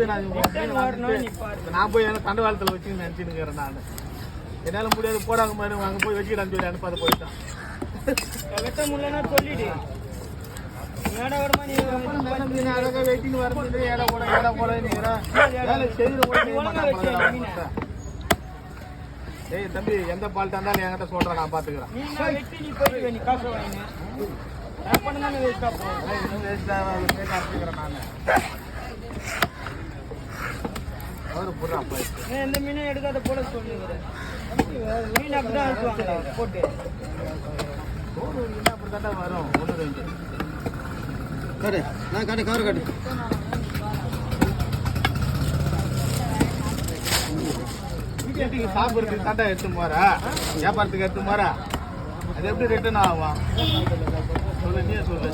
நான் போய் என்ன தண்டவாளத்தில் வச்சு நினைச்சுன்னு நான் என்னால முடியாது போடாங்க மாதிரி அங்கே போய் வச்சுக்கிட்டான்னு சொல்லி அனுப்பாத போயிட்டான். வெட்ட முடியலன்னா சொல்லிடு. அழகா வெட்டின்னு வரது ஏடா போட ஏய் தம்பி எந்த பால்ட்டா இருந்தாலும் என்கிட்ட சொல்றேன், நான் பாத்துக்கிறேன். எந்த மீனும் எடுக்காத போட சொல்லுங்கிறேன். மீன் அப்படிதான் அனுப்புவாங்க போட்டு அப்படித்தாண்டா வரும். ஒன்று ரெண்டு காடு நான் காடு கவர் காடு வீட்டுக்கு சாப்பிட்றதுக்கு தாண்டா எடுத்து போறா, வியாபாரத்துக்கு எடுத்து போறா. அது எப்படி ரிட்டர்ன் ஆகும் சொல்லு, நீயே சொல்லு.